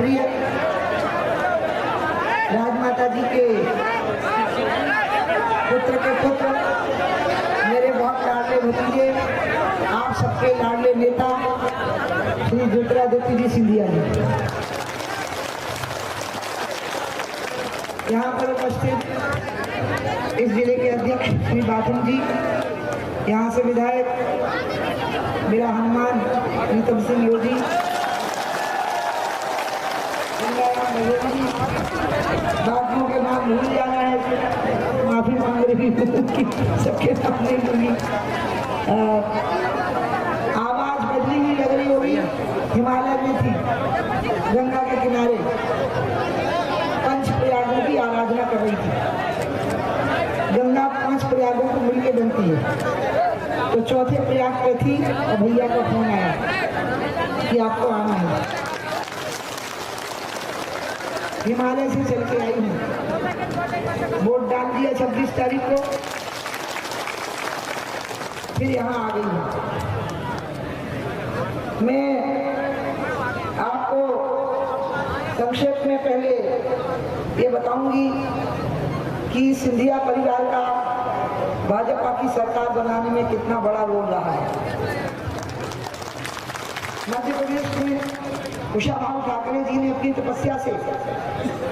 प्रिय राजमाता जी के पुत्र के पुत्र, मेरे बहुत लाडले भतीजे, आप सबके लाडले नेता श्री ज्योतिरादित्य जी सिंधिया जी, यहाँ पर उपस्थित इस जिले के अध्यक्ष श्री बाथम जी, यहाँ से विधायक मेरा हनुमान प्रीतम सिंह योगी, बाकियों के नाम भूल जाना है, माफी मांग रही हूँ, सबके नाम नहीं लूंगी। आवाज बदली हुई लग रही होगी, हिमालय में थी, गंगा के किनारे पंच प्रयागों की आराधना कर रही थी। गंगा 5 प्रयागों को मिलकर बनती है, तो चौथे प्रयाग पे थी और भैया का फोन आया कि आपको आना है। हिमालय से चल के आई हूँ, वोट डाल दिया 26 तारीख को, फिर यहाँ आ गई हूँ। मैं आपको संक्षेप में पहले ये बताऊंगी कि सिंधिया परिवार का भाजपा की सरकार बनाने में कितना बड़ा रोल रहा है। मध्य प्रदेश में कुशाभाऊ ठाकरे जी ने अपनी तपस्या से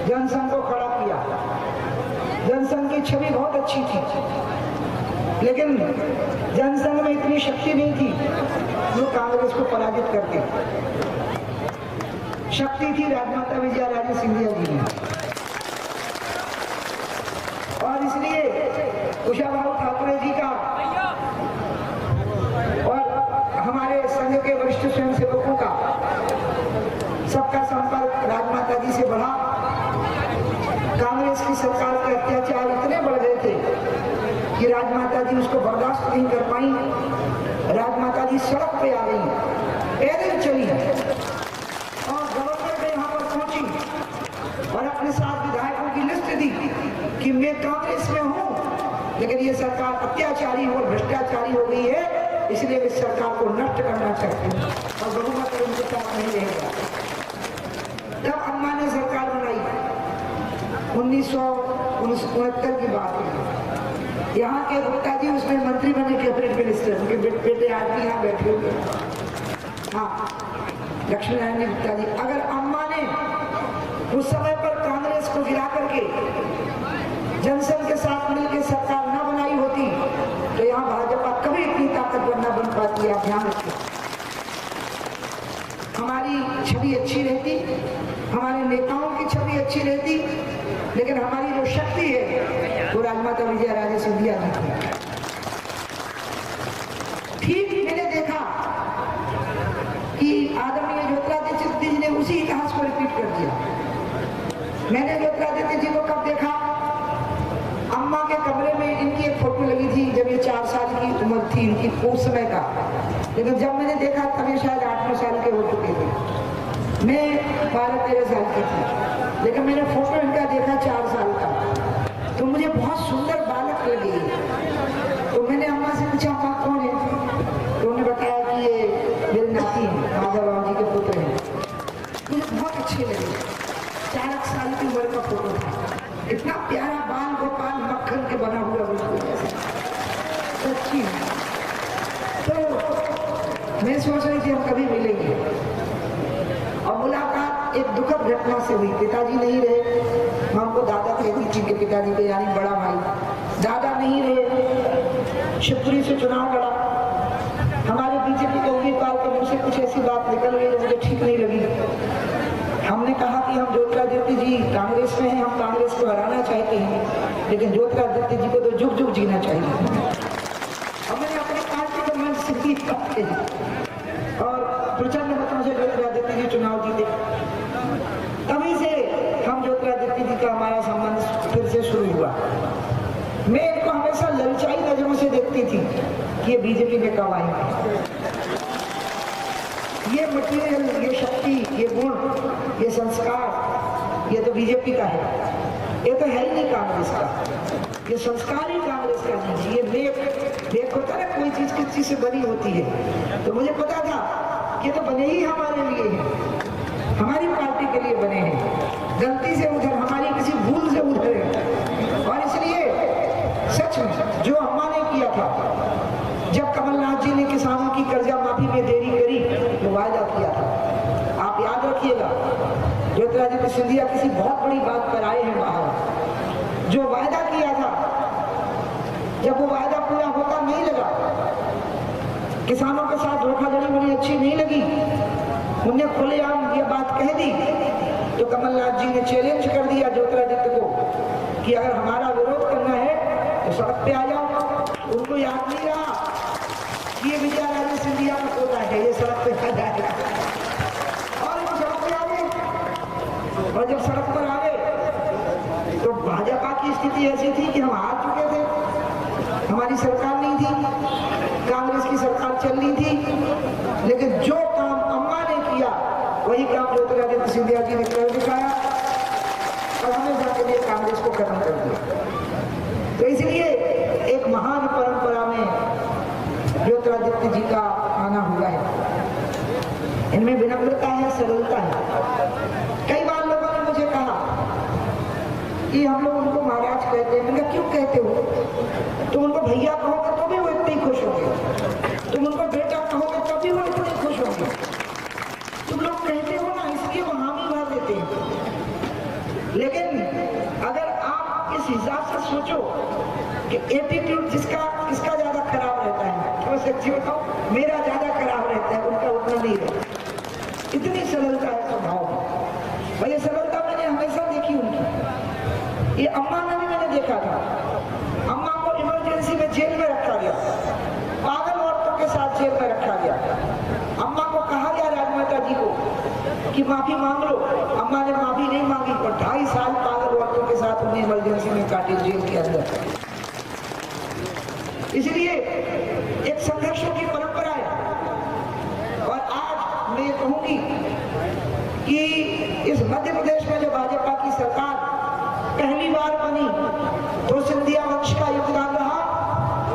जनसंघ को खड़ा किया। जनसंघ की छवि बहुत अच्छी थी, लेकिन जनसंघ में इतनी शक्ति नहीं थी जो कांग्रेस को पराजित करती। शक्ति थी राजमाता विजया राजे सिंधिया जी में, और इसलिए कुशाभाऊ ठाकरे जी का और हमारे संघ के वरिष्ठ स्वयंसेवकों का सबका संपर्क राजमाता जी से बढ़ा। कांग्रेस की सरकार के अत्याचार इतने बढ़ गए थे कि राजमाता जी उसको बर्दाश्त नहीं कर पाई। राजमाता जी सड़क पे आ गई, पैदल चली और गवर्नर में यहाँ पर पहुंची और अपने साथ विधायकों की लिस्ट दी कि मैं कांग्रेस में हूँ, लेकिन ये सरकार अत्याचारी और भ्रष्टाचारी हो गई है, इसलिए इस सरकार को नष्ट करना चाहती हूँ और बहुमत उनके साथ नहीं रहेगा। तब अम्मा ने सरकार बनाई, 1969 की बात है। यहाँ के गुप्ता जी उसमें मंत्री बने, कैबिनेट मिनिस्टर, उनके बेटे आज भी यहाँ बैठे हुए। हाँ, लक्ष्मी नारायण गुप्ता जी। अगर अम्मा ने उस समय पर कांग्रेस को गिरा करके जनसंघ के साथ मिलकर सरकार न बनाई होती तो यहाँ भाजपा कभी इतनी ताकतवर न बन पाती है। आप ध्यान रखिए, हमारी छवि अच्छी रहती, हमारे नेताओं की छवि अच्छी रहती, लेकिन हमारी जो शक्ति है वो राजमाता विजया राजे सिंधिया जी की। ठीक मैंने देखा कि आदरणीय ज्योतिरादित्य जी ने उसी इतिहास को रिपीट कर दिया। मैंने ज्योतिरादित्य जी को कब देखा? अम्मा के कमरे में इनकी एक फोटो लगी थी जब ये 4 साल की उम्र थी इनकी, उस समय का। लेकिन जब मैंने देखा तब ये शायद 8-9 साल के हो चुके थे, मैं 12-13 साल की थी। लेकिन मैंने फोटो इनका देखा 4 साल का, तो मुझे बहुत सुंदर बालक लगी। तो मैंने अम्मा से पूछा अम्मा कौन है? तो उन्होंने बताया कि ये मेरे नाती हैं, माधव राव जी के पुत्र हैं। मुझे बहुत अच्छे लगे। 4 साल की उम्र का फोटो था, इतना प्यारा बाल गोपाल मक्खन के बना हुआ सच्ची। तो मैं सोच रही थी हम कभी मिलेंगे, और मुलाकात एक दुखद घटना से हुई। पिताजी नहीं रहे, मैं हमको दादा कहती थी कि पिताजी के यानी बड़ा भाई। दादा नहीं रहे, शिवपुरी से चुनाव लड़ा। हमारे बीजेपी के उम्मीदवार के मुंह से कुछ ऐसी बात निकल गई जो मुझे ठीक नहीं लगी। हमने कहा कि हम ज्योतिरादित्य जी कांग्रेस में हैं, हम कांग्रेस को हराना चाहते हैं, लेकिन ज्योतिरादित्य जी को तो जुग जुग जीना चाहिए। और मैंने अपने पार्टी को मंच से जीत पाते और प्रचंड मतों से ज्योतिरादित्य जी चुनाव जीते। तभी से हम ज्योतिरादित्य जी का हमारा संबंध फिर से शुरू हुआ। मैं इनको हमेशा ललचाई नजरों से देखती थी कि ये बीजेपी में कब आएंगे। ये मटेरियल, ये शक्ति, ये गुण, ये संस्कार, ये तो बीजेपी का है, ये तो है ही नहीं कांग्रेस का। ये संस्कार ही कांग्रेस का नहीं। ये लेख होता है, कोई चीज किस चीज से बनी होती है। तो मुझे पता था कि ये तो बने ही हमारे लिए है, हमारी पार्टी के लिए लिए बने हैं, गलती से उधर, हमारी किसी भूल से उधर है। और इसलिए सच में जो अम्मा ने किया था, जब कमलनाथ जी ने किसानों की कर्जा माफी में देरी करी तो वायदा किया था, आप याद रखिएगा, ज्योतिरादित्य सिंधिया किसी बहुत बड़ी बात पर आए हैं बाहर, जो वायदा किया था, जब वो वायदा पूरा होता नहीं लगा, किसानों के साथ धोखाधड़ी बड़ी अच्छी नहीं लगी, उन्हें खुलेआम ये बात कह दी, तो कमलनाथ जी ने चैलेंज कर दिया ज्योतिरादित्य को कि अगर हमारा विरोध करना है तो सड़क पे आ जाओ। उनको याद नहीं रहा कि ये विजयाराजे सिंधिया का पोता है, ये सड़क पे आ जाएगा, और वो सड़क पे आ गए। और जब सड़क पर आ गए तो भाजपा की स्थिति ऐसी थी कि हम हार चुके थे, हमारी सरकार नहीं थी, कांग्रेस की सरकार चल रही थी, लेकिन जो काम अम्मा ने किया वही काम ज्योतिरादित्य सिंधिया जी ने कर दिखाया और हमेशा के लिए कांग्रेस को खत्म कर दिया। तो इसलिए एक महान परंपरा में ज्योतिरादित्य जी का आना हुआ है। इनमें विनम्रता है, सरलता है। कई बार लोगों ने मुझे कहा कि हम लोग उनको महाराज कहते हैं, मैंने क्यों कहते हो? तुम उनको भैया कहोगे तो भी वो इतने ही खुश होंगे, तुम उनको बेटा कहोगे तो भी वो इतने ही खुश होंगे। तुम लोग कहते हो ना, इसलिए वो हामी भर देते हैं। लेकिन अगर आप इस हिसाब से सोचो कि एटीट्यूड किसका ज्यादा खराब रहता है, तो सच्ची बताओ मेरा ज्यादा खराब रहता है, उनका उतना नहीं रहता। इतनी सरलता है स्वभाव में, और ये सरलता मैंने हमेशा देखी उनकी। ये अम्मा में भी मैंने देखा था, अम्मा को इमरजेंसी में जेल में रखा गया, पागल औरतों के साथ जेल में रखा गया। अम्मा को कहा गया राजमाता जी को कि माफी मांग लो, अम्मा ने माफी नहीं मांगी, पर 2.5 साल पागल औरतों के साथ उन्हें इमरजेंसी में काटे जेल के अंदर। इसलिए एक संघर्षों की परंपरा है। और आज मैं ये कहूंगी कि इस मध्य प्रदेश में जो भाजपा की सरकार पहली बार बनी तो सिंधिया वंश का योगदान रहा,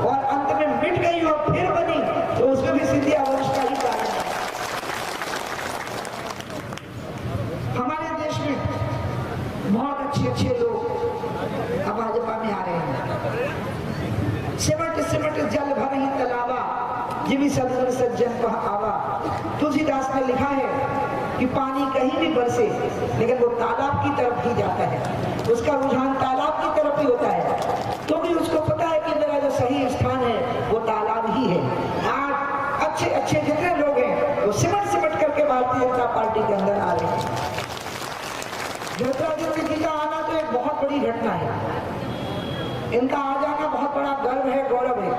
और अंत में मिट गई और फिर बनी तो उसमें भी सिंधिया वंश का ही कारण है। हमारे देश में बहुत अच्छे लोग अब भाजपा में आ रहे हैं। सिमट सिमट जल भर ही तलावा, जिमी सज्जन सज्जन कहा आवा। तुलसीदास ने लिखा है कि पानी कहीं भी बरसे लेकिन वो तालाब की तरफ ही जाता है, उसका रुझान तालाब की तरफ ही होता है, क्योंकि उसको पता है कि मेरा जो सही स्थान है वो तालाब ही है। आज अच्छे जितने लोग हैं वो सिमट सिमट करके भारतीय जनता पार्टी के अंदर आ रहे हैं। ज्योतिरादित्य जी का आना तो एक बहुत बड़ी घटना है, इनका आ जाना बहुत बड़ा गर्व है, गौरव है,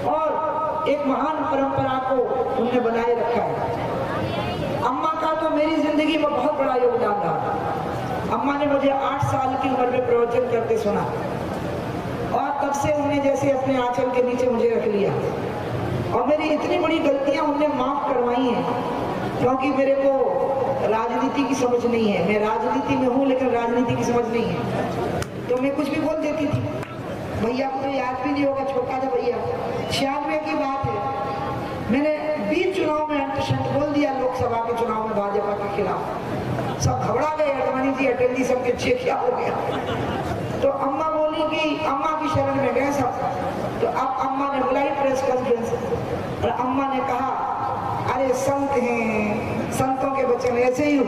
और एक महान परंपरा को उन्होंने बनाए रखा है। अम्मा का तो मेरी जिंदगी में बहुत बड़ा योगदान रहा। अम्मा ने मुझे 8 साल की उम्र में प्रवचन करते सुना, और तब से उन्हें जैसे अपने आंचल के नीचे मुझे रख लिया, और मेरी इतनी बड़ी गलतियां उन्हें माफ करवाई हैं, क्योंकि मेरे को राजनीति की समझ नहीं है। मैं राजनीति में हूँ लेकिन राजनीति की समझ नहीं है, तो मैं कुछ भी बोल देती थी। भैया को तो याद भी नहीं होगा, छोटा था भैया, 96 की बात है। मैंने 20 चुनाव में अंतशंत बोल दिया, लोकसभा के चुनाव में भाजपा के खिलाफ। सब घबरा गए, अडवाणी जी अटल जी सबके चेक क्या हो गया। तो अम्मा बोली कि अम्मा की शरण में गए सब, तो अब अम्मा ने बुलाई प्रेस कॉन्फ्रेंस, और अम्मा ने कहा अरे संत हैं, संतों के वचन ऐसे ही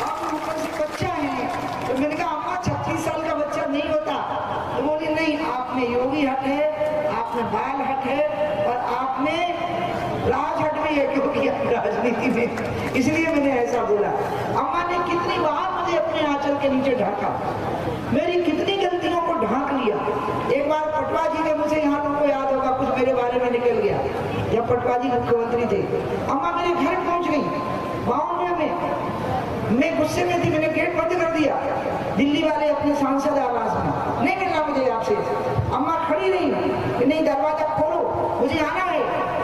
आप ऊपर से बच्चा है। तो मैंने कहा अम्मा 36 साल का बच्चा नहीं होता। तो बोली नहीं, आप में योगी हट है, आप में बाल हट है, और आप में राज हट भी है, क्योंकि आप राजनीति में, इसलिए मैंने ऐसा बोला। अम्मा ने कितनी बार मुझे अपने आंचल के नीचे ढाका, मेरी कितनी गलतियों को ढांक लिया। एक बार पटवा जी ने मुझे, यहाँ तुमको याद होगा, कुछ मेरे बारे में निकल गया, जब पटवा जी मुख्यमंत्री थे। अम्मा मेरे घर पहुंच गई 92 में, मैं गुस्से में थी, मैंने गेट बंद कर दिया। दिल्ली वाले अपने सांसद आवास में, नहीं मिलना मुझे आपसे। अम्मा खड़ी रही कि नहीं, दरवाजा खोलो, मुझे आना है,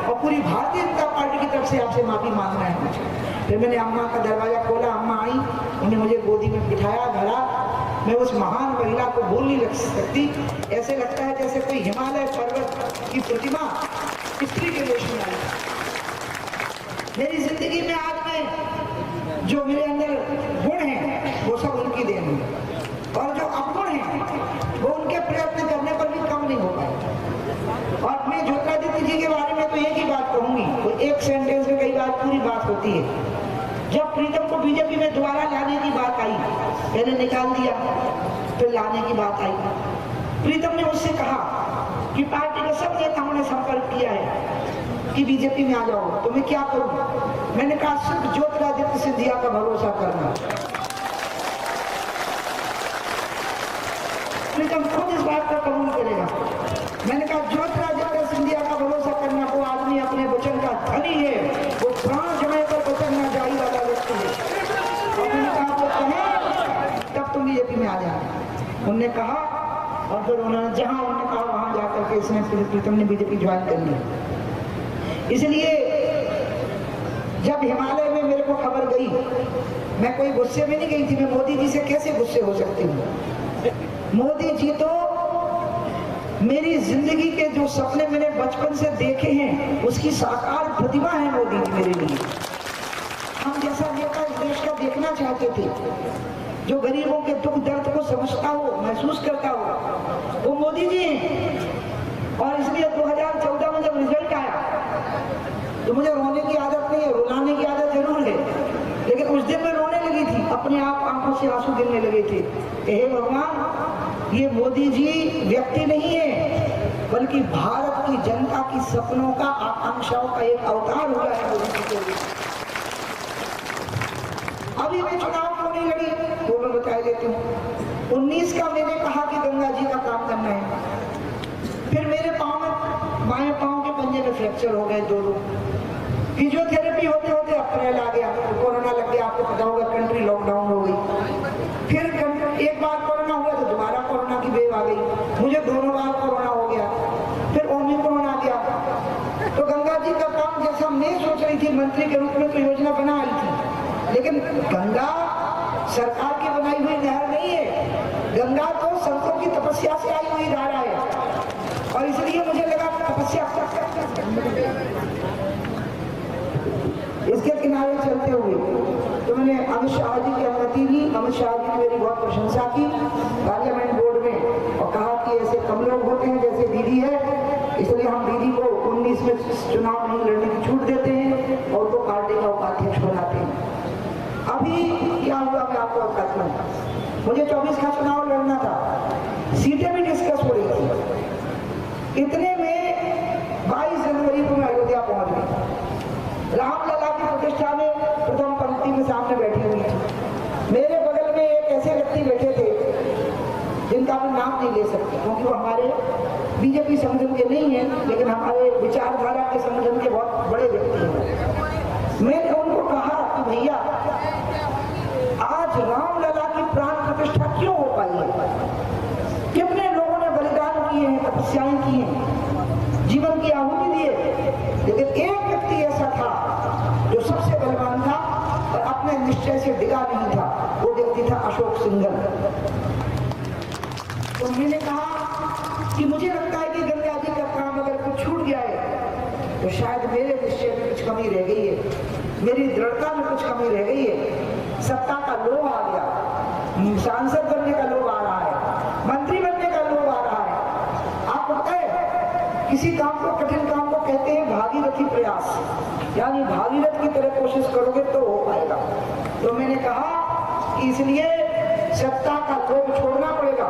और पूरी भारतीय जनता पार्टी की तरफ से आपसे माफी मांगना है मुझे। फिर मैंने अम्मा का दरवाजा खोला, अम्मा आई, उन्हें मुझे गोदी में बिठाया, धरा। मैं उस महान महिला को भूल नहीं लग सकती, ऐसे लगता है जैसे कोई हिमालय पर्वत की प्रतिमा स्त्री के वेश में आई। मेरी जिंदगी में आज मैं बीजेपी में दोबारा लाने की बात आई, पहले निकाल दिया फिर लाने की बात आई। प्रीतम ने मुझसे कहा कि पार्टी के सब नेताओं ने संपर्क किया है कि बीजेपी में आ जाओ, तो मैं क्या करूं? मैंने कहा सिर्फ ज्योतिरादित्य सिंधिया का भरोसा करना। प्रीतम खुद इस बात को कबूल करेगा। मैंने कहा ज्योतिरादित्य सिंधिया का भरोसा करना, वो आदमी अपने वचन का धनी है, वो प्राण समय पर वचन न जाई वाला व्यक्ति है। और मैंने कहा तो कहें तब तुम बीजेपी में आ जाना। उन्होंने कहा और फिर उन्होंने जहां उन्होंने कहा वहां जाकर के इसने प्रीतम ने बीजेपी ज्वाइन कर ली। इसलिए जब हिमालय में मेरे को खबर गई, मैं कोई गुस्से में नहीं गई थी। मैं मोदी जी से कैसे गुस्से हो सकती हूँ? मोदी जी तो मेरी जिंदगी के जो सपने मैंने बचपन से देखे हैं उसकी साकार प्रतिभा है मोदी जी मेरे लिए। हम जैसा नेता इस देश का देखना चाहते थे, जो गरीबों के दुख दर्द को समझता हो, महसूस करता हो, वो मोदी जी हैं। और इसलिए 2014 में जब रिजल्ट आया तो मुझे रोने की आदत नहीं है, रुलाने की आदत जरूर है, लेकिन उस दिन मैं रोने लगी थी, अपने आप आंखों से आंसू गिरने लगे थे। हे भगवान, ये मोदी जी व्यक्ति नहीं है बल्कि भारत की जनता की सपनों का, आकांक्षाओं का एक अवतार हुआ है मोदी जी के लिए। अभी मैं चुनाव क्यों नहीं लड़ी वो मैं बता देती हूँ। 19 का मैंने कहा कि गंगा जी का काम करना है, फिर मेरे पाँव में, बाएं पाँव के पंजे में फ्रैक्चर हो गए दोनों। फिजियोथेरेपी होते होते अप्रैल आ गया, कोरोना लग गया, आपको पता होगा, कंट्री लॉकडाउन हो गई। फिर एक बार कोरोना हुआ तो दोबारा कोरोना की वेव आ गई, मुझे दोनों बार कोरोना हो गया, फिर ओमिक्रॉन आ गया। तो गंगा जी का काम जैसा मैं सोच रही थी मंत्री के रूप में तो योजना बना आई थी, लेकिन गंगा सरकार की बनाई हुई नहर नहीं है, गंगा तो संतों की तपस्या से आई हुई धारा है। और इसलिए मुझे लगा तपस्या इसके किनारे चलते हुए तो मैंने अमित शाह जी की अनुमति ली। अमित शाह जी ने मेरी बहुत प्रशंसा की पार्लियामेंट बोर्ड में और कहा कि ऐसे कम लोग होते हैं जैसे दीदी है, इसलिए हम दीदी को 19 में चुनाव नहीं लड़ने की छूट देते हैं और तो पार्टी का उपाध्यक्ष बनाते हैं। अभी क्या हुआ मैं आपको बताता हूँ। मुझे 24 का चुनाव लड़ना था, सीटें भी डिस्कस हो रही थी। इतने में 22 जनवरी को मैं अयोध्या पहुंच गई। रामलला की प्रतिष्ठा में प्रथम पंक्ति में सामने बैठी हुई थी। मेरे बगल में एक ऐसे व्यक्ति बैठे थे जिनका मैं नाम नहीं ले सकती क्योंकि वो हमारे बीजेपी संगठन के नहीं है, लेकिन हमारे विचारधारा के संगठन के बहुत बड़े व्यक्ति हैं। मैंने उनको कहा कि भैया, आज रामलला की प्राण प्रतिष्ठा क्यों हो पाई है? कितने लोगों ने बलिदान किए हैं, तपस्याएं की हैं, जीवन की आहुति दी है, लेकिन एक व्यक्ति ऐसा था जो सबसे बलवान था और अपने निश्चय से डिगा नहीं था। वो व्यक्ति था अशोक सिंघल। तो मैंने कहा कि मुझे लगता है कि गंगा जी का काम अगर कुछ छूट गया है तो शायद मेरे निश्चय में कुछ कमी रह गई है, मेरी दृढ़ता में कुछ कमी रह गई है। सत्ता का लोभ आ गया, सांसद बनने का लोभ आ रहा है, मंत्री बनने का लोभ आ रहा है। आपको पता है किसी काम को, कठिन काम को कहते हैं भागीरथी प्रयास, यानी भागीरथ की तरह कोशिश करोगे तो हो पाएगा। तो मैंने कहा कि इसलिए सत्ता का लोभ छोड़ना पड़ेगा।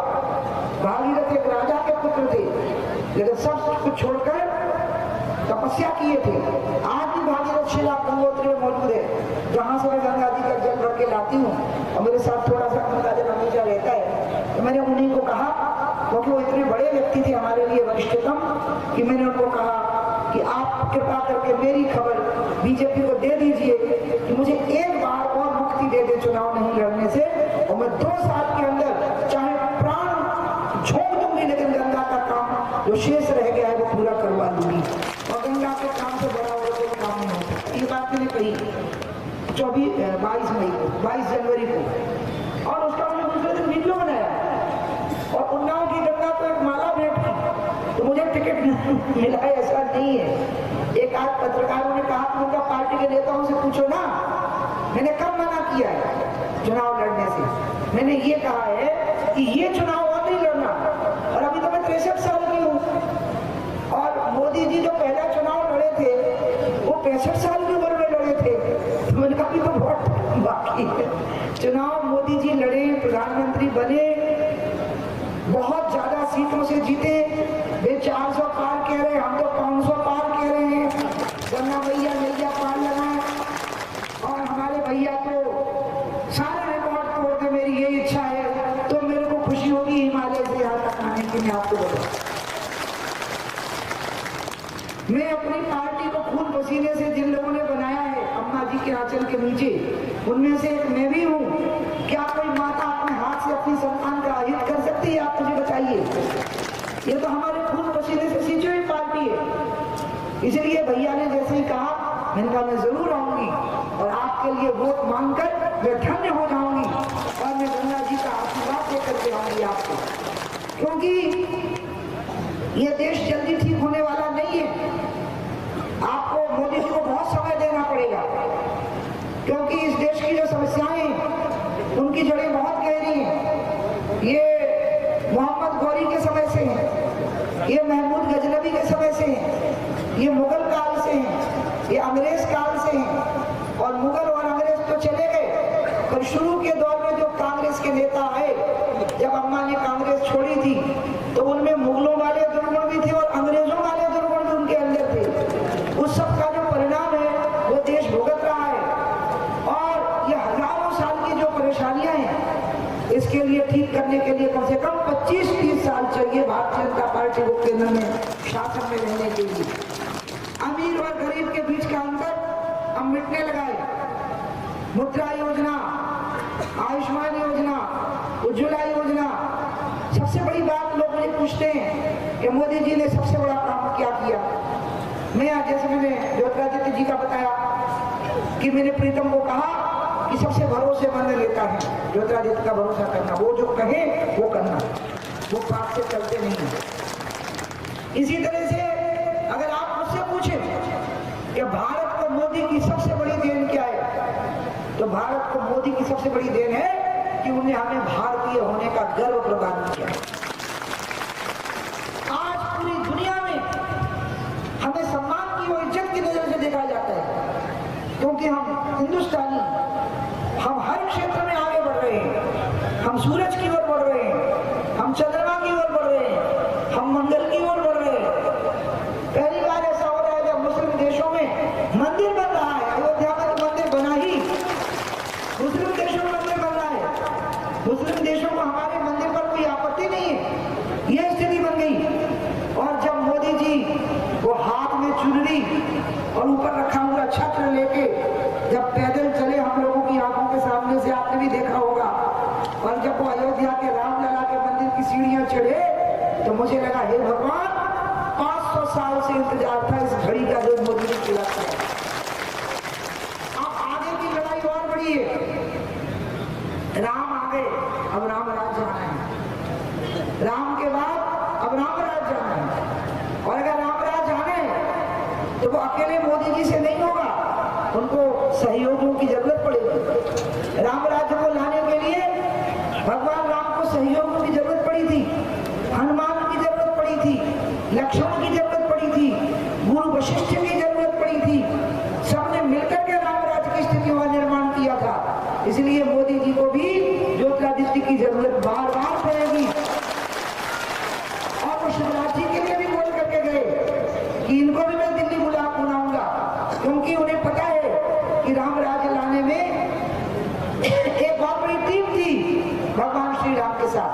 भागीरथ एक राजा के पुत्र थे, लेकिन सब कुछ छोड़कर तपस्या किए थे। आज भी भागीरथ शिला गंगोत्री में मौजूद है, जहां से मैं गंगा जी का जल भर के लाती हूँ और मेरे साथ थोड़ा सा गंगा जल हमेशा रहता है। तो मैंने उन्हीं को कहा, क्योंकि वो इतने बड़े व्यक्ति थे हमारे लिए वरिष्ठतम, कि मैंने उनको कहा कि आप कृपा करके मेरी खबर बीजेपी को दे दीजिए कि मुझे एक बार और मुक्ति दे दे चुनाव नहीं लड़ने से, और मैं 2 साल के अंदर चाहे प्राण छोड़ दूंगी, लेकिन गंगा का काम जो शेष रह गया है वो पूरा करवा लूंगी। और गंगा के काम से बड़ा और कोई काम नहीं होता। ये बात मैंने कही 22 जनवरी को, और उसका मैंने दूसरे दिन वीडियो बनाया और उन्नाव की गंगा को एक माला भेंट की। तो मुझे टिकट मिला है ऐसा नहीं है। एक आध पत्रकारों ने कहा कि उनका पार्टी के नेताओं से पूछो ना। मैंने कब मना किया है चुनाव लड़ने से? मैंने ये कहा है कि ये चुनाव और नहीं लड़ना, और अभी तो मैं 63 साल की हूँ। और मोदी जी जो पहला चुनाव लड़े थे वो 65 साल की उम्र में लड़े थे। तो मैंने कहा तो बहुत बाकी जीते, वे 400 पार कह रहे, हम तो 500 पार कह रहे हैं। गंगा भैया नैया पार लगाए और हमारे भैया तो सारे रिकॉर्ड तोड़ दे, मेरी यही इच्छा है। तो मेरे को खुशी होगी हिमालय से यहाँ तक आने की। मैं आपको बताऊं, मैं अपनी पार्टी को खून पसीने से जिन लोगों ने बनाया है अम्मा जी के आंचल के नीचे, उनमें से एक मैं भी हूँ। क्या कोई माता अपने हाथ से अपनी संतान का अहित कर सकती है? आप मुझे बताइए। ये तो हमारे खून पसीने से सींची हुई पार्टी है। इसलिए भैया ने जैसे ही कहा, मैंने कहा मैं जरूर आऊंगी और आपके लिए वोट मांगकर मैं धन्य हो जाऊंगी और मैं गंगा जी का आशीर्वाद देकर के आऊंगी आपको, क्योंकि ये देश जल्दी ठीक होने वाला नहीं है। आपको मोदी जी को बहुत समय देना पड़ेगा, क्योंकि इस देश की जो समस्याएं हैं उनकी जड़ें बहुत गहरी हैं। ये मोहम्मद गौरी के समय से है, ये महमूद गजनबी के समय से है, ये मुगल काल से है, ये अंग्रेज काल से है। और मुगल और अंग्रेज तो चले गए, पर शुरू के दौर में जो कांग्रेस के नेता आए, जब अम्मा ने कांग्रेस छोड़ी थी तो उनमें मुगलों वाले दुर्गुण भी थे और अंग्रेजों वाले दुर्गुण भी उनके अंदर थे। उस सब का जो परिणाम है वो देश भुगत रहा है। और ये हजारों साल की जो परेशानियां हैं, इसके लिए ठीक करने के लिए कम से कम 25-30 साल चाहिए भारतीय जनता पार्टी को केंद्र में शासन में रहने के लिए। अमीर और गरीब के बीच का अंतर हम मिटने लगा है। मुद्रा योजना, आयुष्मान योजना, उज्ज्वला योजना, सबसे बड़ी बात लोग मुझे पूछते हैं कि मोदी जी ने सबसे बड़ा काम क्या किया। मैं आज जैसे मैंने ज्योतिरादित्य जी का बताया कि मैंने प्रीतम को कहा कि सबसे भरोसेमंद नेता है ज्योतिरादित्य का भरोसा करना, वो जो कहे वो करना, वो बात से चलते नहीं है। इसी तरह से अगर आप मुझसे पूछें कि भारत को मोदी की सबसे बड़ी देन क्या है, तो भारत को मोदी की सबसे बड़ी देन है कि उन्हें हमें भारतीय होने का गर्व प्रदान किया। आज पूरी दुनिया में हमें सम्मान की और इज्जत की नजर से देखा जाता है, क्योंकि हम हिंदुस्तानी, हम हर क्षेत्र में आगे बढ़ रहे हैं। हम सूरज की ओर बढ़ रहे हैं, हम चंद्रमा की ओर बढ़ रहे हैं, हम मंगल की ओर बढ़ रहे हैं। पहली बार ऐसा हो रहा है जब मुस्लिम देशों में मंदिर बन रहा है। अयोध्या में तो मंदिर बना ही, मुस्लिम देशों में मंदिर बन रहा है। मुस्लिम देशों को हमारे मंदिर पर कोई आपत्ति नहीं है, यह स्थिति बन गई। और जब मोदी जी वो हाथ में चुनरी और ऊपर रखा हुआ छत्र लेके जब पैदल चले हम लोगों की आंखों के सामने से, आपने भी देखा होगा, और जब वो अयोध्या के रामलला के मंदिर की सीढ़ियां चढ़े तो मुझे लगा हे भगवान, 500 साल से इंतजार था इस घड़ी का जो मोदी ने किया था। अब आगे की लड़ाई और बड़ी है। राम आ गए, अब राम राज जाना है। राम के बाद अब राम राज जाना है। और अगर राम राज जाना है तो वो अकेले मोदी जी से नहीं होगा, उनको सहयोगियों की जरूरत पड़ेगी। राम राज्य को लाने के लिए भगवान राम को सहयोगियों की जरूरत पड़ी थी, हनुमान की जरूरत पड़ी थी, लक्ष्मण की जरूरत पड़ी थी, गुरु वशिष्ठ की जरूरत पड़ी थी। सबने मिलकर के राम राज्य की स्थितियों का निर्माण किया था। इसलिए मोदी जी को भी ज्योतिरादित्य की जरूरत बार बार पड़ेगी। और वो शिवराज जी के लिए भी बोल करके गए कि इनको भी मैं दिल्ली बुलाऊंगा, क्योंकि उन्हें पता है कि राम राज्य लाने में एक बहुत बड़ी टीम थी भगवान श्री राम के साथ।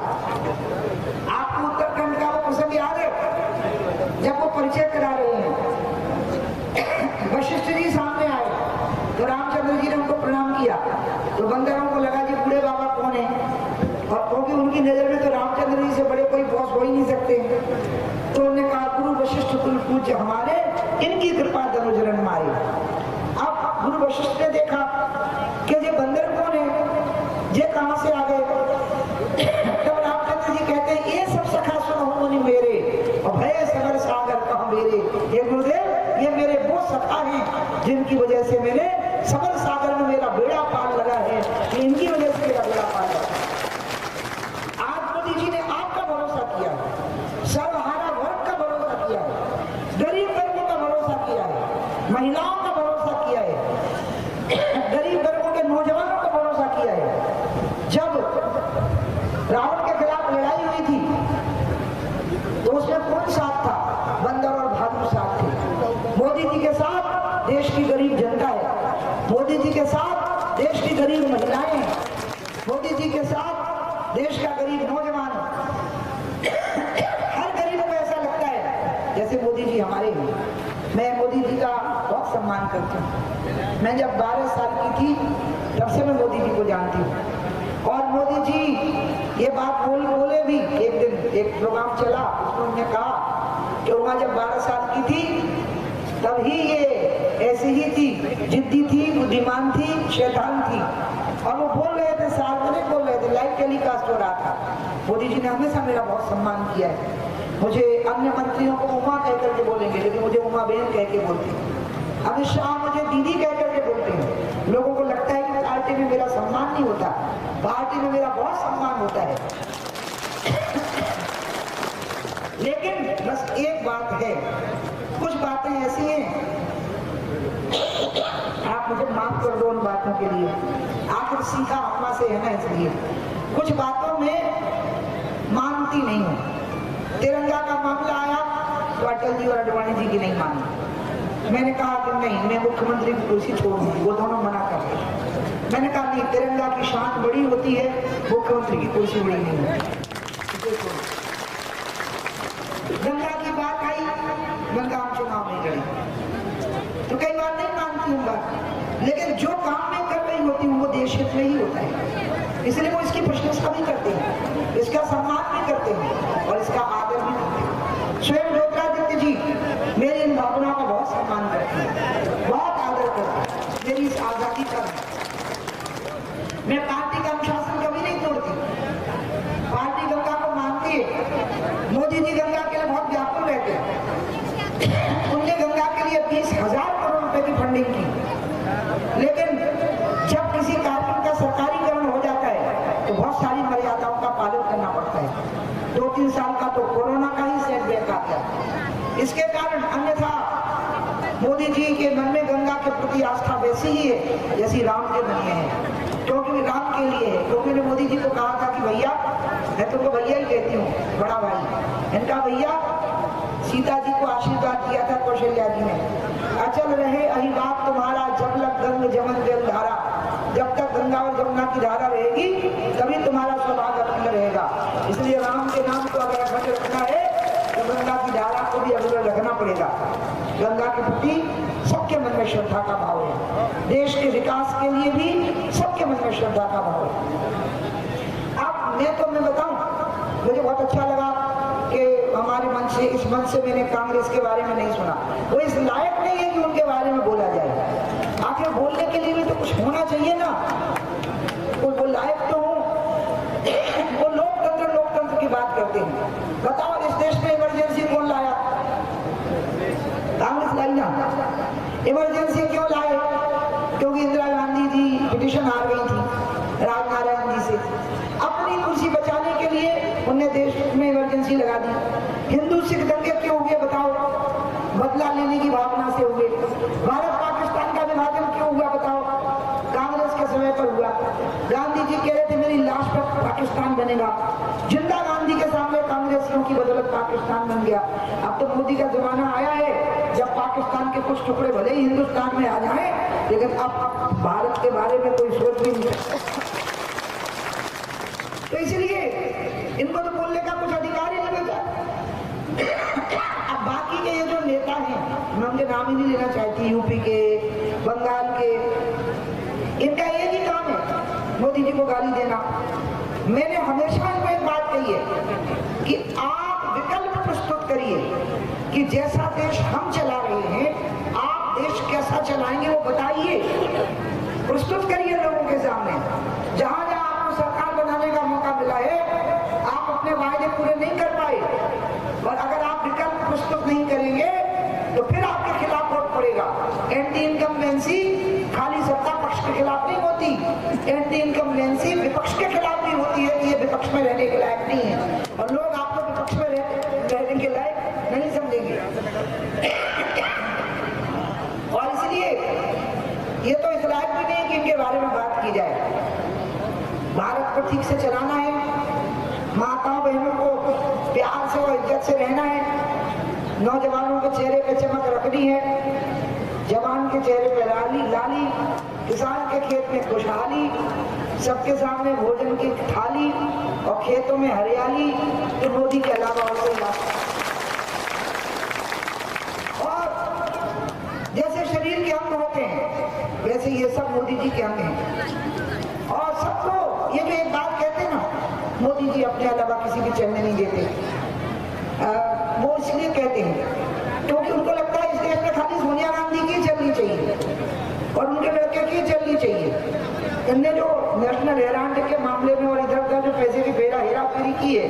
आपको उत्तराखंड का वो प्रसंग याद है जब वो परिचय करा रहे हैं, वशिष्ठ जी सामने आए तो रामचंद्र जी ने उनको प्रणाम किया। तो बंदरों को लगा जी बूढ़े बाबा कौन है, और क्योंकि उनकी नजर में तो रामचंद्र जी से बड़े कोई बॉस हो ही नहीं सकते। तो उन्होंने कहा गुरु वशिष्ठ कुल पूज्य हमारे, इनकी कृपा धनुजरण मारे। अब गुरु वशिष्ठ ने देखा कि ये बंदर कौन है, ये कहां से आ गए। तब रामचंद्र जी कहते हैं ये सब सखा सुनो मुनि मेरे, और भय सगर सागर कहा मेरे। ये गुरुदेव ये मेरे वो सखा हैं जिनकी वजह से मेरे सबर सागर में मेरा बेड़ा पार लगा है, इनकी वजह से मेरा बेड़ा पार लगा। आज मोदी जी ने आपका भरोसा किया है, सर्वहारा वर्ग का भरोसा किया है, गरीब वर्गों का भरोसा किया है, महिलाओं का भरोसा किया है, गरीब वर्गों के नौजवानों का भरोसा किया है। जब रावण के खिलाफ लड़ाई हुई थी तो देश की गरीब जनता है, मोदी जी के साथ देश की गरीब महिलाएं हैं, मोदी जी के साथ देश का गरीब नौजवान है। हर गरीब को ऐसा लगता है जैसे मोदी जी हमारे हैं। मैं मोदी जी का बहुत सम्मान करती हूँ। मैं जब 12 साल की थी तब से मैं मोदी जी को जानती हूँ और मोदी जी ये बात बोले भी। एक दिन एक प्रोग्राम चला, उसमें उन्होंने कहा कि वहाँ जब 12 साल की थी तब ही ये ऐसी ही थी, जिद्दी थी, बुद्धिमान थी, शैतान थी। और वो बोल रहे थे, सार्वजनिक बोल रहे थे, लाइव टेलीकास्ट हो रहा था। मोदी जी ने हमेशा मेरा बहुत सम्मान किया है। मुझे अन्य मंत्रियों को उमा कह करके बोलेंगे, लेकिन मुझे उमा बहन कह के बोलते हैं। अमित शाह मुझे दीदी कह करके बोलते हैं। लोगों को लगता है कि पार्टी में मेरा सम्मान नहीं होता, पार्टी में मेरा बहुत सम्मान होता है। लेकिन बस एक बात है, कुछ बातें ऐसी हैं, आप मुझे माफ कर दो उन बातों के लिए, आखिर सीखा अम्मा से है ना, इसलिए कुछ बातों में मानती नहीं हूँ। तिरंगा का मामला आया तो अटल जी और आडवाणी जी की नहीं मानी। मैंने कहा कि नहीं, मैं मुख्यमंत्री की कुर्सी छोड़ दूंगी, वो दोनों मना कर रहे। मैंने कहा नहीं, तिरंगा की शान बड़ी होती है, मुख्यमंत्री की कुर्सी बड़ी नहीं होती। गंगा की बात आई, गंगा हम चुनाव में लड़ी तो कई बार नहीं मानती हूँ बात, लेकिन जो काम मैं कर रही होती हूँ वो देश हित में ही होता है, इसलिए वो इसकी प्रशंसा भी करते हैं, इसका सम्मान भी करते हैं और इसका आदर भी करते हैं। स्वयं ज्योतिरादित्य जी मेरी इन भावनाओं का बहुत सम्मान करते हैं, बहुत आदर करते हैं, मेरी इस आजादी का। मैं पार्टी का अनुशासन कभी नहीं तोड़ती, पार्टी गंगा को मानती है। मोदी जी गंगा के लिए बहुत व्याकुल रहते हैं, उनने गंगा के लिए 20,000 करोड़ रुपए की फंडिंग की, लेकिन जब किसी कार्यक्रम का सरकारीकरण हो जाता है तो बहुत सारी मर्यादाओं का पालन करना पड़ता है। 2-3 साल का तो कोरोना का ही सेटबैक आ गया, इसके कारण अन्यथा मोदी जी के मन में गंगा के प्रति आस्था वैसी ही है जैसी राम के मन में है, क्योंकि राम के लिए है। क्योंकि मैंने मोदी जी को कहा था कि भैया, मैं तुमको भैया ही कहती हूँ, बड़ा भाई, इनका भैया सीता जी को आशीर्वाद दिया था कौशल्या जी ने, अचल रहे अहिबात तुम्हारा जब लग गंग जमन जल धारा। जब तक गंगा और जमुना की धारा रहेगी तभी तुम्हारा सौभाग्य अखंड रहेगा। इसलिए राम के नाम को अगर अखंड रखना है तो गंगा की धारा को भी अखंड रखना पड़ेगा। गंगा के प्रति सबके मन में श्रद्धा का भाव है, देश के विकास के लिए भी सबके मन में श्रद्धा का भाव है। अब मैं बताऊं, मुझे बहुत अच्छा लगा कि हमारे मन से, इस मन से मैंने कांग्रेस के बारे में नहीं सुना। वो इस लायक नहीं है कि उनके बारे में बोला जाए, आखिर बोलने के लिए भी तो कुछ होना चाहिए ना, वो लायक तो हो। वो लोकतंत्र की बात करते हैं। बताओ इस देश में इमरजेंसी कौन लाया? कांग्रेस लाई ना। इमरजेंसी क्यों लाए? क्योंकि इंदिरा गांधी जी पिटीशन हार गई थी राजनारायण जी से, अपनी कुर्सी बचाने के लिए उन्हें देश में इमरजेंसी लगा दी। हिंदू सिख दंगे क्यों हुए बताओ? बदला लेने की भावना से हुए। भारत पाकिस्तान का विभाजन क्यों हुआ बताओ? कांग्रेस के समय पर हुआ। गांधी जी कह रहे थे मेरी लाश पर पाकिस्तान बनेगा, जिंदा गांधी के सामने कांग्रेसियों की बदौलत पाकिस्तान बन गया। अब तो मोदी का जमाना आया है जब पाकिस्तान के कुछ टुकड़े भले ही हिंदुस्तान में आ जाए, लेकिन अब भारत के बारे में कोई सोच भी नहीं सकता। तो इसलिए इनको तो बोलने का कुछ अधिकार ही नहीं बचा। अब बाकी के ये जो नेता हैं, मैं उनके नाम ही नहीं लेना चाहती, यूपी के, बंगाल के, इनका एक ही काम है मोदी जी को गाली देना। मैंने हमेशा इनको एक बात कही है कि आप विकल्प प्रस्तुत करिए कि जैसा देश हम चला रहे हैं आप देश कैसा चलाएंगे वो बताइए, प्रस्तुत करिए लोगों के सामने। जहां जहां आपको सरकार बनाने का मौका मिला है आप अपने वायदे पूरे नहीं कर पाए, और अगर आप विकल्प प्रस्तुत नहीं करेंगे तो फिर आपके खिलाफ वोट पड़ेगा। एंटी इनकम्बेंसी खाली सत्ता पक्ष के खिलाफ नहीं होती, एंटी इनकम्बेंसी विपक्ष के खिलाफ भी होती है कि ये विपक्ष में रहने के लायक नहीं है, और लोग आपको विपक्ष में रहने के लायक नहीं समझेंगे। और इसलिए ये तो इस लायक भी नहीं कि इनके बारे में बात की जाए। भारत को ठीक से चलाना है, माताओं बहनों को प्यार से और इज्जत से रहना है, नौजवानों के चेहरे पे चमक रखनी है, जवान के किसान के खेत में खुशहाली, सबके सामने भोजन की थाली और खेतों में हरियाली, तो मोदी के अलावा और कोई बात। और जैसे शरीर के अंग होते हैं वैसे ये सब मोदी जी के अंग हैं। और सबको ये जो एक बात कहते हैं ना, मोदी जी अपने अलावा किसी भी चलने नहीं देते, वो इसलिए कहते हैं क्योंकि उनको लगता है इस देश में खाली सोनिया गांधी की चलनी चाहिए और उनके लड़के की चलनी चाहिए। इनने जो नेशनल हेराल्ड के मामले में और इधर उधर जो पैसे की हेरा फेरी की है,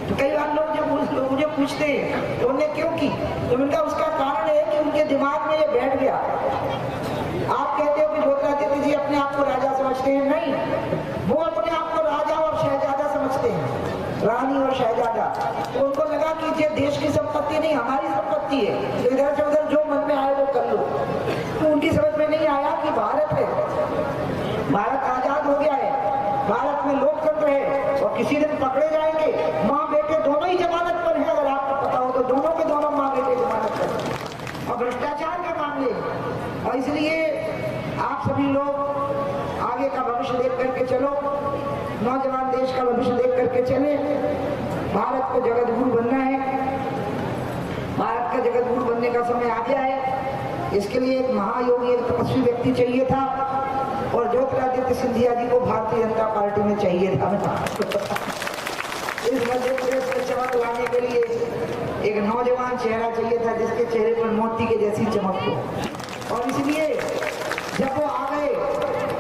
तो कई बार लोग जब मुझे पूछते हैं तो उन्होंने क्यों की, तो उनका उसका कारण है कि उनके दिमाग में ये बैठ गया। आप कहते हो कि ज्योतिरादित्य जी अपने आप को राजा समझते हैं, नहीं, वो अपने आप को राजा और शहजादा समझते हैं, रानी और शहजादा। तो उनको लगा कि ये देश की संपत्ति नहीं हमारी संपत्ति है, तो इधर से उधर जो मन में आए वो कर लो। तो उनकी समझ में नहीं आया कि भारत है, भारत आजाद हो गया है, भारत में लोकतंत्र है और किसी दिन पकड़े जाएंगे। माँ बेटे दोनों ही जमानत पर है, अगर आपको पता हो तो दोनों के दोनों माँ बेटे जमानत पर, और भ्रष्टाचार के मामले। और इसलिए आप सभी लोग आगे का भविष्य देख करके चलो, नौजवान देश का भविष्य देख करके चले। भारत को जगत गुरु बनना है, भारत का जगत गुरु बनने का समय आ गया है। इसके लिए एक महायोगी, एक तपस्वी व्यक्ति चाहिए था और ज्योतिरादित्य सिंधिया जी को भारतीय जनता पार्टी में चाहिए था। इस मध्य प्रदेश में चमक लाने के लिए एक नौजवान चेहरा चाहिए था जिसके चेहरे पर मोती के जैसी चमक हो। और इसलिए जब वो आ गए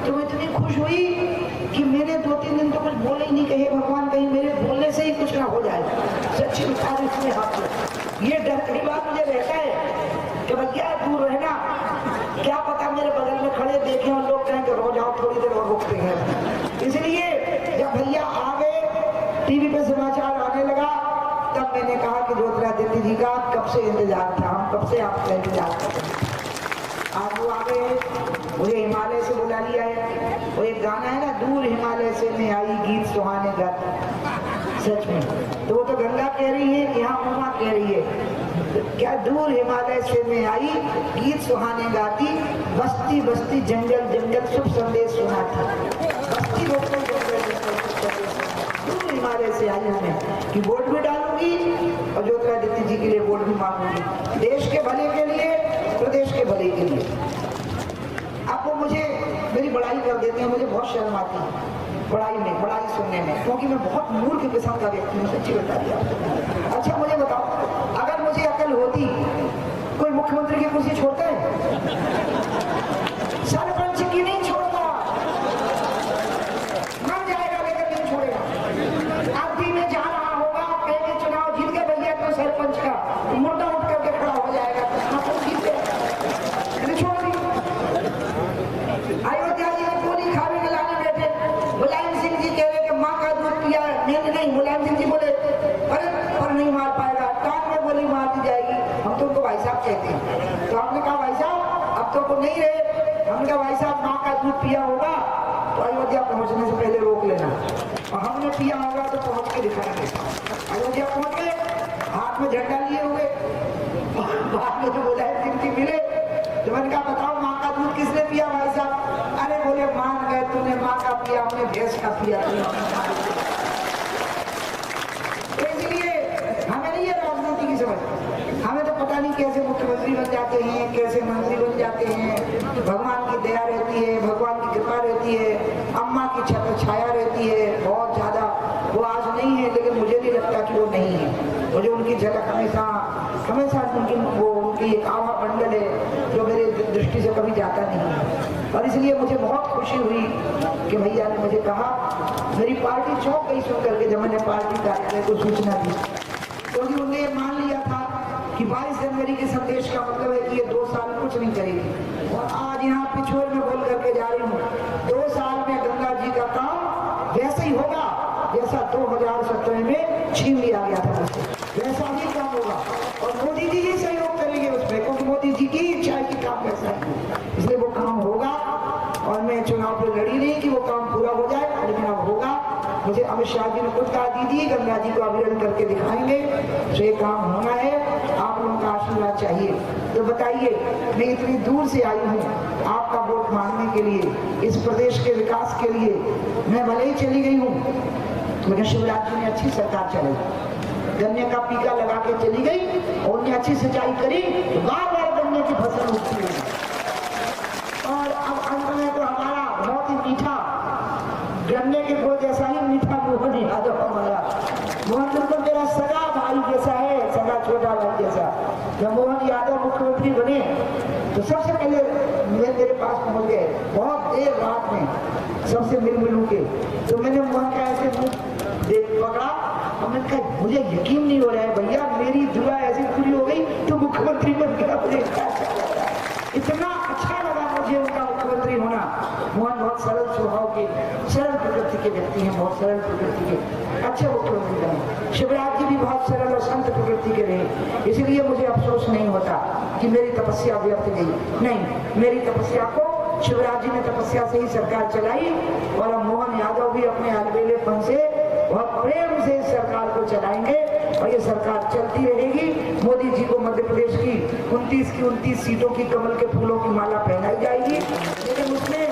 तो मैं इतनी खुश हुई कि मैंने 2-3 दिन तो कुछ बोले ही नहीं, कहे भगवान कहीं मेरे बोलने से ही कुछ ना हो जाए। सच्ची बात इसमें हाथ ये डर कई बात मुझे रहता है कि भैया दूर रहना, क्या पता मेरे बगल में खड़े देखें और लोग कहें कि रो जाओ थोड़ी देर और रुकते हैं। इसलिए जब भैया आ गए, टीवी पे समाचार आने लगा, तब मैंने कहा कि ज्योतिरादित्य जी का कब से इंतजार था, हम कब से आपका इंतजार करते हैं। आज वो आ गए, मुझे हिमालय से बुला लिया है। वो एक गाना है ना, दूर हिमालय से मैं आई गीत सुहाने गाती, सच में तो वो तो गंगा कह रही है, यहाँ उमा कह रही है। क्या दूर हिमालय से मैं आई गीत सुहाने गाती, बस्ती बस्ती जंगल जंगल शुभ संदेश सुनाती, बस्ती रोको दूर हिमालय से आई हूँ मैं कि वोट भी डालूंगी और ज्योतिरादित्य जी के लिए वोट भी मांगूंगी, देश के भले के लिए, प्रदेश के भले के लिए। अब वो मुझे मेरी बड़ाई कर देते हैं, मुझे बहुत शर्म आती है बड़ाई सुनने में, क्योंकि मैं बहुत मूर्ख किस्म का व्यक्ति हूँ, सच्ची बता दिया। अच्छा मुझे बताओ, अगर मुझे अकल होती, कोई मुख्यमंत्री की कुर्सी छोड़ता है? सरपंच की नहीं छोड़ता, मर जाएगा लेकिन नहीं छोड़ेगा। अभी में जा रहा होगा, कहेंगे चुनाव जीत के भैया तो सरपंच का मुर्दा उठ करके खड़ा हो जाएगा, छोड़ दी। अयोध्या जी में गोली खाने के लाने बैठे, मुलायम सिंह जी कह रहे कि माँ का दूध पिया, मैंने नहीं। मुलायम सिंह जी बोले अरे पर नहीं मार पाएगा, टांग में गोली मार दी जाएगी, हम तो उनको भाई साहब कहते हैं। तो हमने कहा भाई साहब अब तो को नहीं रहे, हमने कहा भाई साहब माँ का दूध पिया होगा तो अयोध्या पहुंचने से पहले रोक लेना, और हमने पिया होगा तो पहुंच के दिखाएंगे। अयोध्या पहुंच गए, हाथ में झंडा लिए हुए, बाद में जो मुलायम सिंह जी मिले तो मैंने कहा बताओ माँ का दूध किसने पिया भाई साहब? अरे बोले मान गए, तूने माँ का पिया, हमने भैंस का पिया। इसलिए हमें नहीं है राजनीति की समझ, हमें तो पता नहीं कैसे मुख्यमंत्री बन जाते हैं, कैसे मंत्री बन जाते हैं। भगवान की दया रहती है, भगवान की कृपा रहती है, अम्मा की छाया रहती है बहुत ज्यादा। वो आज नहीं है लेकिन मुझे नहीं लगता कि वो नहीं है, मुझे उनकी झलक हमेशा उनकी एक आभा मंडल है जो मेरे दृष्टि से कभी जाता नहीं है। और इसलिए मुझे बहुत खुशी हुई कि भैया ने मुझे कहा, मेरी पार्टी चौंक गई सुन करके जब मैंने पार्टी कार्यालय को सूचना दी, क्योंकि उन्होंने मान लिया था कि 22 जनवरी के संदेश का मतलब है कि ये 2 साल कुछ नहीं करेगी। और आज यहाँ पिछोर में बोल करके जा रही हूँ, 2 साल में गंगा जी का काम वैसे ही होगा जैसा 2017 में छीन लिया गया था, वैसा ही काम होगा। और मोदी जी ही सहयोग करेंगे उसमें, क्योंकि मोदी जी की इच्छा है कि काम वैसा है, इसलिए वो काम होगा। और मैं चुनाव पर लड़ी नहीं कि वो काम पूरा हो जाए, लेकिन अब होगा। मुझे अमित शाह जी ने खुद कहा दीदी गंगा जी को अभिरण करके दिखाएंगे, तो ये काम होना है, आप लोगों का आशीर्वाद चाहिए। तो बताइए, मैं इतनी दूर से आई हूँ आपका वोट मांगने के लिए, इस प्रदेश के विकास के लिए। मैं भले ही चली गई हूँ, तो शिवराज जी ने अच्छी सरकार चलाई, गन्ने का पीका लगा के चली गई और उन्हें अच्छी सिंचाई करी, तो बार बार गन्ने की फसल उगती है। और अब अंत में तो हमारा बहुत ही मीठा, गन्ने के फूल जैसा ही मीठा मोहन यादव हमारा। मोहन बिल्कुल मेरा सगा भाई जैसा है, सगा छोटा भाई जैसा। जब मोहन यादव मुख्यमंत्री बने तो सबसे पहले मेरे पास पहुंच गए, बहुत देर रात में सबसे मिलू के। तो मैंने मोहन का ऐसे मुंह देख पकड़ा और मैंने कहा, मुझे यकीन नहीं हो रहा है भैया, मेरी दुआ ऐसी पूरी हो गई तो मुख्यमंत्री बन गया। इतना अच्छा लगा मुझे उनका मुख्यमंत्री होना। मोहन बहुत सरल स्वभाव के, सरल प्रकृति के व्यक्ति हैं, बहुत सरल प्रकृति के, अच्छे मुख्यमंत्री बने। शिवराज जी भी बहुत सरल और शांत प्रकृति के रहे, इसलिए मुझे अफसोस नहीं होता कि मेरी तपस्या व्यर्थ गई। नहीं, मेरी तपस्या को शिवराज जी ने तपस्या से ही सरकार चलाई, और अब मोहन यादव भी अपने अलबेलेपन से बहुत प्रेम से इस सरकार को चलाएंगे और ये सरकार चलती रहेगी। मोदी जी को मध्य प्रदेश की 29 सीटों की कमल के फूलों की माला पहनाई जाएगी, लेकिन उसमें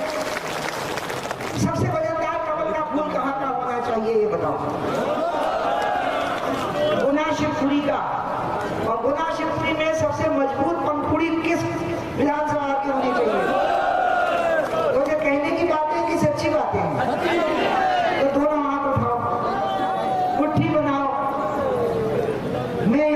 सबसे वजनदार कमल का फूल कहाँ का होना चाहिए ये बताओ? गुना शिवपुरी का। और गुना शिवपुरी में सबसे मजबूत पंखुड़ी किस विधानसभा की होनी चाहिए? तो ये कहने की बातें कि सच्ची बातें हैं? तो दोनों हाथ उठाओ, मुट्ठी बनाओ। मैं